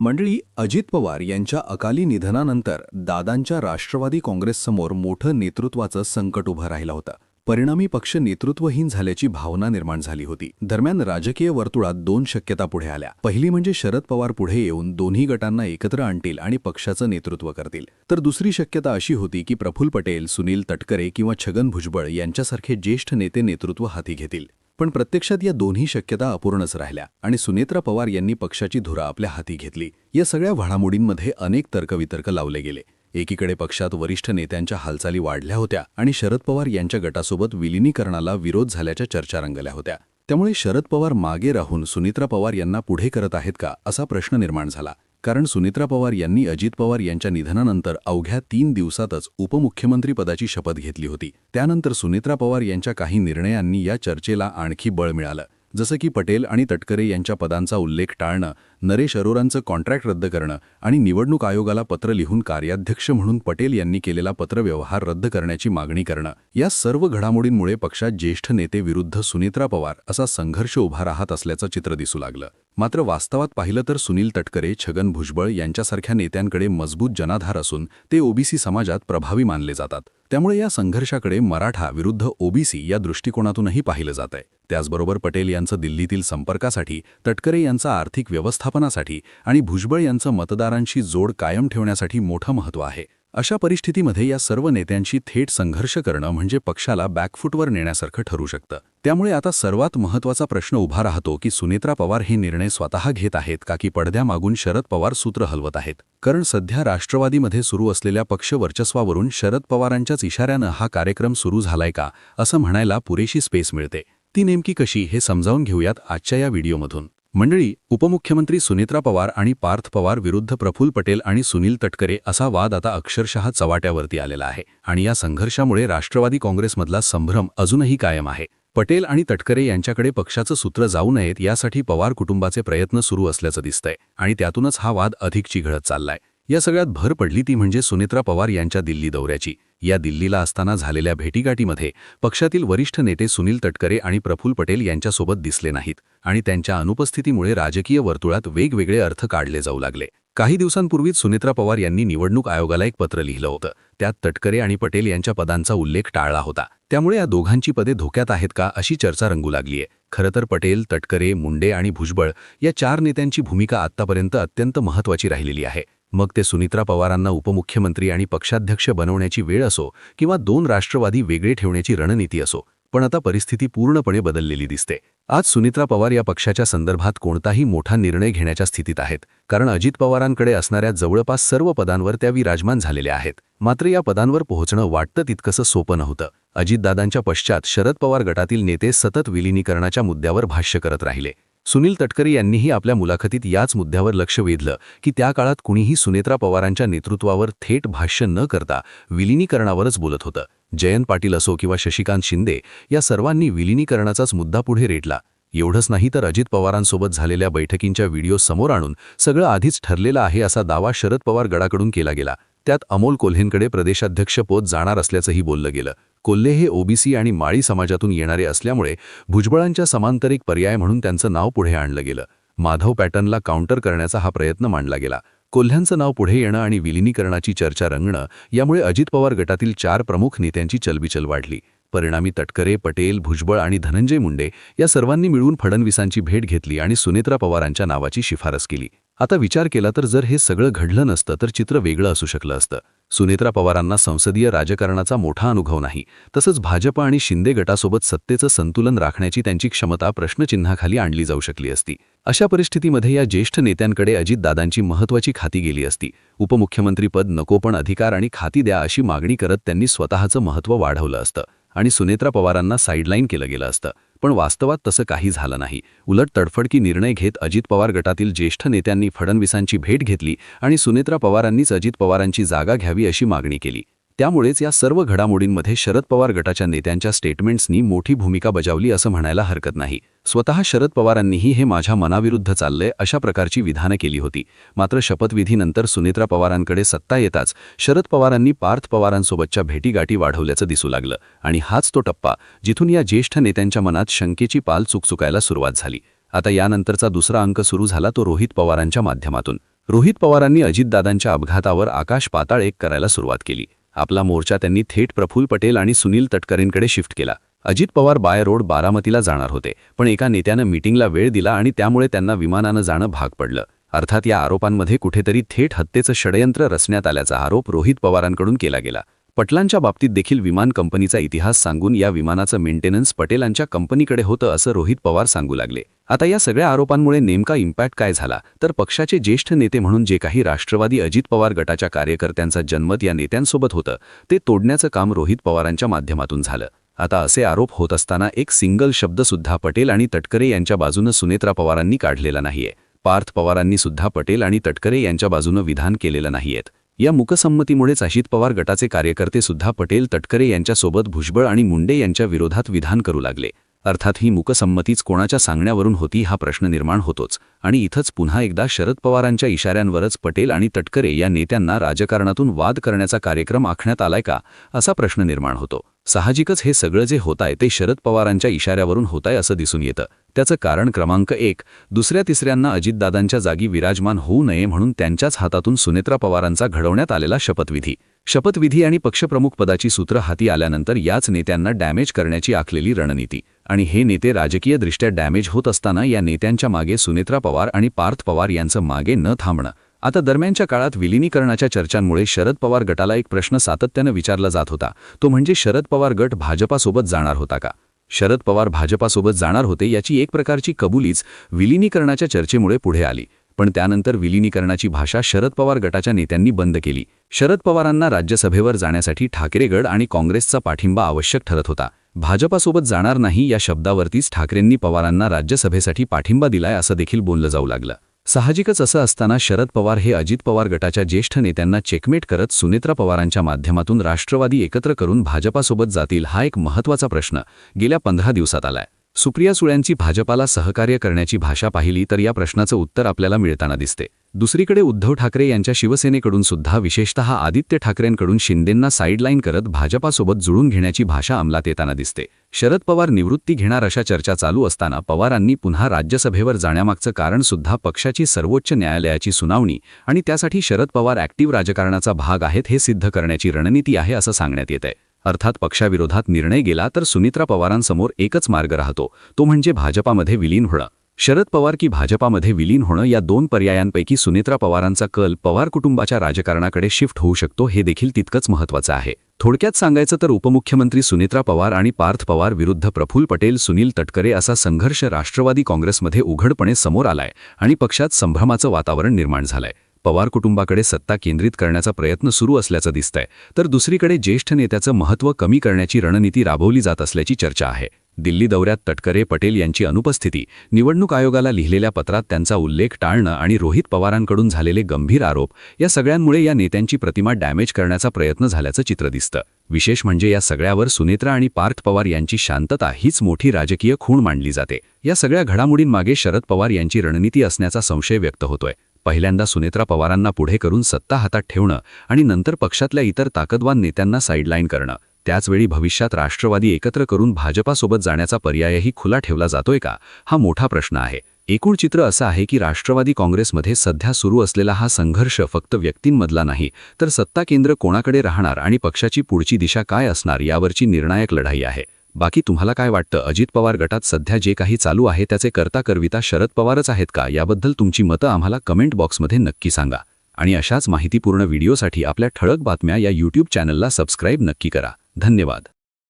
मंडळी, अजित पवार यांच्या अकाली निधनानंतर दादांच्या राष्ट्रवादी काँग्रेससमोर मोठं नेतृत्वाचं संकट उभं राहिलं होतं. परिणामी पक्ष नेतृत्वहीन झाल्याची भावना निर्माण झाली होती. दरम्यान राजकीय वर्तुळात दोन शक्यता पुढे आल्या. पहिली म्हणजे शरद पवार पुढे येऊन दोन्ही गटांना एकत्र आणतील आणि पक्षाचं नेतृत्व करतील. तर दुसरी शक्यता अशी होती की प्रफुल्ल पटेल, सुनील तटकरे किंवा छगन भुजबळ यांच्यासारखे ज्येष्ठ नेते नेतृत्व हाती घेतील. पण प्रत्यक्षात या दोन्ही शक्यता अपूर्णच राहिल्या आणि सुनेत्रा पवार यांनी पक्षाची धुरा आपल्या हाती घेतली. या सगळ्या घडामोडींमध्ये अनेक तर्कवितर्क लावले गेले. एकीकडे पक्षात वरिष्ठ नेत्यांच्या हालचाली वाढल्या होत्या आणि शरद पवार यांच्या गटासोबत विलिनीकरणाला विरोध झाल्याच्या चर्चा रंगल्या होत्या. त्यामुळे शरद पवार मागे राहून सुनेत्रा पवार यांना पुढे करत आहेत का असा प्रश्न निर्माण झाला. कारण सुनेत्रा पवार यांनी अजित पवार यांच्या निधनानंतर अवघ्या 3 दिवसातच उपमुख्यमंत्रीपदाची शपथ घेतली होती. त्यानंतर सुनेत्रा पवार यांच्या काही निर्णयांनी या चर्चेला आणखी बळ मिळालं. जसं की पटेल आणि तटकरे यांच्या पदांचा उल्लेख टाळणं, नरेश अरोरांचं कॉन्ट्रॅक्ट रद्द करणं आणि निवडणूक आयोगाला पत्र लिहून कार्याध्यक्ष म्हणून पटेल यांनी केलेला पत्रव्यवहार रद्द करण्याची मागणी करणं. या सर्व घडामोडींमुळे पक्षात ज्येष्ठ नेते विरुद्ध सुनेत्रा पवार असा संघर्ष उभा राहत असल्याचं चित्र दिसू लागलं. मात्र वास्तवात पाहिलं तर सुनील तटकरे, छगन भुजबळ यांच्यासारख्या नेत्यांकडे मजबूत जनाधार असून ते ओबीसी समाजात प्रभावी मानले जातात. त्यामुळे या संघर्षाकडे मराठा विरुद्ध ओबीसी या दृष्टिकोनातूनही पाहिलं जात आहे. त्याचबरोबर पटेल यांचं दिल्लीतील संपर्कासाठी, तटकरे यांचा आर्थिक व्यवस्थापनासाठी आणि भुजबळ यांचं मतदारांशी जोड कायम ठेवण्यासाठी मोठं महत्त्व आहे. अशा परिस्थितीमध्ये या सर्व नेत्यांशी थेट संघर्ष करणं म्हणजे पक्षाला बॅकफुटवर नेण्यासारखं ठरू शकतं. त्यामुळे आता सर्वात महत्त्वाचा प्रश्न उभा राहतो की सुनेत्रा पवार हे निर्णय स्वतः घेत आहेत का की पडद्यामागून शरद पवार सूत्र हलवत आहेत. कारण सध्या राष्ट्रवादीमध्ये सुरू असलेल्या पक्ष वर्चस्वावरून शरद पवारांच्याच इशाऱ्यानं हा कार्यक्रम सुरू झालाय का असं म्हणायला पुरेशी स्पेस मिळते. ती नेमकी कशी हे समजावून घेऊयात आजच्या या व्हिडिओमधून. मंडळी, उपमुख्यमंत्री सुनेत्रा पवार आणि पार्थ पवार विरुद्ध प्रफुल्ल पटेल आणि सुनील तटकरे असा वाद आता अक्षरशः चव्हाट्यावरती आलेला आहे आणि या संघर्षामुळे राष्ट्रवादी काँग्रेसमधला संभ्रम अजूनही कायम आहे. पटेल आणि तटकरे यांच्याकडे पक्षाचं सूत्र जाऊ नयेत यासाठी पवार कुटुंबाचे प्रयत्न सुरू असल्याचं दिसतंय आणि त्यातूनच हा वाद अधिक चिघळत चाललाय. या सगळ्यात भर पडली ती म्हणजे सुनेत्रा पवार यांच्या दिल्ली दौऱ्याची. या दिल्लीला असताना झालेल्या भेटीगाठीमध्ये पक्षातील वरिष्ठ नेते सुनील तटकरे आणि प्रफुल्ल पटेल यांच्यासोबत दिसले नाहीत आणि त्यांच्या अनुपस्थितीमुळे राजकीय वर्तुळात वेगवेगळे अर्थ काढले जाऊ लागले. काही दिवसांपूर्वीच सुनेत्रा पवार यांनी निवडणूक आयोगाला एक पत्र लिहिलं होतं. त्यात तटकरे आणि पटेल यांच्या पदांचा उल्लेख टाळला होता. त्यामुळे या दोघांची पदे धोक्यात आहेत का अशी चर्चा रंगू लागलीय. खरं तर पटेल, तटकरे, मुंडे आणि भुजबळ या 4 नेत्यांची भूमिका आत्तापर्यंत अत्यंत महत्त्वाची राहिलेली आहे. मग ते सुनेत्रा पवारांना उपमुख्यमंत्री आणि पक्षाध्यक्ष बनवण्याची वेळ असो किंवा 2 राष्ट्रवादी वेगळे ठेवण्याची रणनीती असो, पण आता परिस्थिती पूर्णपणे बदललेली दिसते. आज सुनेत्रा पवार या पक्षाच्या संदर्भात कोणताही मोठा निर्णय घेण्याच्या स्थितीत आहेत, कारण अजित पवारांकडे असणाऱ्या जवळपास सर्व पदांवर त्या विराजमान झालेल्या आहेत. मात्र या पदांवर पोहोचणं वाटतं तितकंसं सोपं नव्हतं. अजितदादांच्या पश्चात शरद पवार गटातील नेते सतत विलिनीकरणाच्या मुद्द्यावर भाष्य करत राहिले. सुनील तटकरे यांनीही आपल्या मुलाखतीत याच मुद्द्यावर लक्ष वेधलं की त्या काळात कुणीही सुनेत्रा पवारांच्या नेतृत्वावर थेट भाष्य न करता विलिनीकरणावरच बोलत होतं. जयंत पाटील असो किंवा शशिकांत शिंदे या सर्वांनी विलिनीकरणाचाच मुद्दा पुढे रेटला. एवढंच नाही तर अजित पवारांसोबत झालेल्या बैठकींच्या व्हिडिओ समोर आणून सगळं आधीच ठरलेलं आहे असा दावा शरद पवार गटाकडून केला गेला. त्यात अमोल कोल्हेंकडे प्रदेशाध्यक्षपद जाणार असल्याचंही बोललं गेलं. कोल्हे हे ओबीसी आणि माळी समाजातून येणारे असल्यामुळे भुजबळांच्या समांतर एक पर्याय म्हणून त्यांचं नाव पुढे आणलं गेलं. माधव पॅटर्नला काउंटर करण्याचा हा प्रयत्न मांडला गेला. कोल्ह्यांचं नाव पुढे येणं आणि विलिनीकरणाची चर्चा रंगणं यामुळे अजित पवार गटातील 4 प्रमुख नेत्यांची चलबिचल वाढली. परिणामी तटकरे, पटेल, भुजबळ आणि धनंजय मुंडे या सर्वांनी मिळून फडणवीसांची भेट घेतली आणि सुनेत्रा पवारांच्या नावाची शिफारस केली. आता विचार केला तर जर हे सगळं घडलं नसतं तर चित्र वेगळं असू शकलं असतं. सुनेत्रा पवारांना संसदीय राजकारणाचा मोठा अनुभव नाही, तसंच भाजप आणि शिंदे गटासोबत सत्तेचं संतुलन राखण्याची त्यांची क्षमता प्रश्नचिन्हाखाली आणली जाऊ शकली असती. अशा परिस्थितीमध्ये या ज्येष्ठ नेत्यांकडे अजितदादांची महत्त्वाची खाती गेली असती. उपमुख्यमंत्रीपद नको पण अधिकार आणि खाती द्या अशी मागणी करत त्यांनी स्वतःचं महत्त्व वाढवलं असतं आणि सुनेत्रा पवारांना साईडलाईन केलं गेलं असतं. पण वास्तवात तसं काही झालं नाही. उलट तडफडकी निर्णय घेत अजित पवार गटातील ज्येष्ठ नेत्यांनी फडणवीसांची भेट घेतली आणि सुनेत्रा पवारांनीच अजित पवारांची जागा घ्यावी अशी मागणी केली. त्यामुळेच या सर्व घडामोडींमध्ये शरद पवार गटाच्या नेत्यांच्या स्टेटमेंट्सनी मोठी भूमिका बजावली असं म्हणायला हरकत नाही. स्वतः शरद पवारांनीही हे माझ्या मनाविरुद्ध चाललंय अशा प्रकारची विधानं केली होती. मात्र शपथविधीनंतर सुनेत्रा पवारांकडे सत्ता येताच शरद पवारांनी पार्थ पवारांसोबतच्या भेटीगाठी वाढवल्याचं दिसू लागलं आणि हाच तो टप्पा जिथून या ज्येष्ठ नेत्यांच्या मनात शंकेची पाल चुकचुकायला सुरुवात झाली. आता यानंतरचा दुसरा अंक सुरू झाला तो रोहित पवारांच्या माध्यमातून. रोहित पवारांनी अजितदादांच्या अपघातावर आकाश पाताळ एक करायला सुरुवात केली. आपला मोर्चा त्यांनी थेट प्रफुल्ल पटेल आणि सुनील तटकरेंकडे शिफ्ट केला. अजित पवार बाय रोड बारामतीला जाणार होते, पण एका नेत्यानं मीटिंगला वेळ दिला आणि त्यामुळे त्यांना विमानानं जाणं भाग पडलं. अर्थात या आरोपांमध्ये कुठेतरी थेट हत्येचं षडयंत्र रचण्यात आल्याचा आरोप रोहित पवारांकडून केला गेला. पटलांच्या बाबतीत देखील विमान कंपनीचा इतिहास सांगून या विमानाचं मेंटेनन्स पटेलांच्या कंपनीकडे होतं असं रोहित पवार सांगू लागले. आता या सगळ्या आरोपांमुळे नेमका इम्पॅक्ट काय झाला, तर पक्षाचे ज्येष्ठ नेते म्हणून जे काही राष्ट्रवादी अजित पवार गटाच्या कार्यकर्त्यांचा जन्मत या नेत्यांसोबत होतं ते तोडण्याचं काम रोहित पवारांच्या माध्यमातून झालं. आता असे आरोप होत असताना एक सिंगल शब्दसुद्धा पटेल आणि तटकरे यांच्या बाजूनं सुनेत्रा पवारांनी काढलेला नाहीये. पार्थ पवारांनी सुद्धा पटेल आणि तटकरे यांच्या बाजूनं विधान केलेलं नाहीयेत. या मूकसंमतीमुळेच अजित पवार गटाचे कार्यकर्ते सुद्धा पटेल तटकरे यांच्यासोबत भुजबळ आणि मुंडे यांच्या विरोधात विधान करू लागले. अर्थात ही मूकसंमतीच कोणाच्या सांगण्यावरून होती हा प्रश्न निर्माण होतोच. आणि इथंच पुन्हा एकदा शरद पवारांच्या इशाऱ्यांवरच पटेल आणि तटकरे या नेत्यांना राजकारणातून वाद करण्याचा कार्यक्रम आखण्यात आलाय का असा प्रश्न निर्माण होतो. साहजिकच हे सगळं जे होतंय ते शरद पवारांच्या इशाऱ्यावरून होतंय असं दिसून येतं. त्याचं कारण क्रमांक 1, दुसऱ्या तिसऱ्यांना अजितदादांच्या जागी विराजमान होऊ नये म्हणून त्यांच्याच हातातून सुनेत्रा पवारांचा घडवण्यात आलेला शपथविधी आणि पक्षप्रमुख पदाची सूत्र हाती आल्यानंतर याच नेत्यांना डॅमेज करण्याची आखलेली रणनीती. आणि हे नेते राजकीयदृष्ट्या डॅमेज होत असताना या नेत्यांच्या मागे सुनेत्रा पवार आणि पार्थ पवार यांचं मागे न थांबणं. आता दरम्यानच्या काळात विलिनीकरणाच्या चर्चांमुळे शरद पवार गटाला एक प्रश्न सातत्यानं विचारला जात होता, तो म्हणजे शरद पवार गट भाजपासोबत जाणार होता का? शरद पवार भाजपासोबत जाणार होते याची एक प्रकारची कबुलीच विलिनीकरणाच्या चर्चेमुळे पुढे आली. पण त्यानंतर विलिनीकरणाची भाषा शरद पवार गटाच्या नेत्यांनी बंद केली. शरद पवारांना राज्यसभेवर जाण्यासाठी ठाकरे गट आणि काँग्रेसचा पाठिंबा आवश्यक ठरत होता. भाजपासोबत जाणार नाही या शब्दावरतीच ठाकरेंनी पवारांना राज्यसभेसाठी पाठिंबा दिलाय असं देखील बोललं जाऊ लागलं. साहजिकच असं असताना शरद पवार हे अजित पवार गटाच्या ज्येष्ठ नेत्यांना चेकमेट करत सुनेत्रा पवारांच्या माध्यमातून राष्ट्रवादी एकत्र करून भाजपासोबत जातील हा एक महत्त्वाचा प्रश्न गेल्या 15 दिवसात आलाय. सुप्रिया सुळ्यांची भाजपाला सहकार्य करण्याची भाषा पाहिली तर या प्रश्नाचं उत्तर आपल्याला मिळताना दिसते. दुसरीकडे उद्धव ठाकरे यांच्या शिवसेनेकडून सुद्धा विशेषतः आदित्य ठाकरेंकडून शिंदेंना साईडलाईन करत भाजपासोबत जुळून घेण्याची भाषा अंमलात येताना दिसते. शरद पवार निवृत्ती घेणार अशा चर्चा चालू असताना पवारांनी पुन्हा राज्यसभेवर जाण्यामागचं कारण सुद्धा पक्षाची सर्वोच्च न्यायालयाची सुनावणी आणि त्यासाठी शरद पवार ॲक्टिव्ह राजकारणाचा भाग आहेत हे सिद्ध करण्याची रणनीती आहे असं सांगण्यात येतंय. अर्थात पक्षाविरोधात निर्णय गेला तर सुनेत्रा पवारांसमोर एकच मार्ग राहतो, तो म्हणजे भाजपामध्ये विलीन होणं. शरद पवार की भाजपामध्ये विलीन होणं या 2 पर्यायांपैकी सुनेत्रा पवारांचा कल पवार कुटुंबाच्या राजकारणाकडे शिफ्ट होऊ शकतो हे देखील तितकंच महत्त्वाचं आहे. थोडक्यात सांगायचं तर उपमुख्यमंत्री सुनेत्रा पवार आणि पार्थ पवार विरुद्ध प्रफुल्ल पटेल सुनील तटकरे असा संघर्ष राष्ट्रवादी काँग्रेसमध्ये उघडपणे समोर आलाय आणि पक्षात संभ्रमाचं वातावरण निर्माण झालंय. पवार कुटुंबाकडे सत्ता केंद्रित करण्याचा प्रयत्न सुरू असल्याचं दिसतंय, तर दुसरीकडे ज्येष्ठ नेत्याचं महत्त्व कमी करण्याची रणनीती राबवली जात असल्याची चर्चा आहे. दिल्ली दौऱ्यात तटकरे पटेल यांची अनुपस्थिती, निवडणूक आयोगाला लिहिलेल्या पत्रात त्यांचा उल्लेख टाळणं आणि रोहित पवारांकडून झालेले गंभीर आरोप या सगळ्यांमुळे या नेत्यांची प्रतिमा डॅमेज करण्याचा प्रयत्न झाल्याचं चित्र दिसतं. विशेष म्हणजे या सगळ्यावर सुनेत्रा आणि पार्थ पवार यांची शांतता हीच मोठी राजकीय खूण मानली जाते. या सगळ्या घडामोडींमागे शरद पवार यांची रणनीती असण्याचा संशय व्यक्त होतोय. पहिल्यांदा सुनेत्रा पवारांना पुढे करून सत्ता हातात ठेवणं आणि नंतर पक्षातल्या इतर ताकदवान नेत्यांना साईडलाईन करणं. त्याचवेळी भविष्यात राष्ट्रवादी एकत्र करून भाजपासोबत जाण्याचा पर्यायही खुला ठेवला जातोय का हा मोठा प्रश्न आहे. एकूण चित्र असं आहे की राष्ट्रवादी काँग्रेसमध्ये सध्या सुरू असलेला हा संघर्ष फक्त व्यक्तींमधला नाही, तर सत्ता केंद्र कोणाकडे राहणार आणि पक्षाची पुढची दिशा काय असणार यावरची निर्णायक लढाई आहे. बाकी तुम्हाला काय वाटतं, अजित पवार गटात सध्या जे काही चालू आहे त्याचे कर्ता करविता शरद पवारच आहेत का? याबद्दल तुमची मतं आम्हाला कमेंट बॉक्समध्ये नक्की सांगा. आणि अशाच माहितीपूर्ण व्हिडिओसाठी आपल्या ठळक बातम्या या YouTube चॅनलला सबस्क्राईब नक्की करा. धन्यवाद.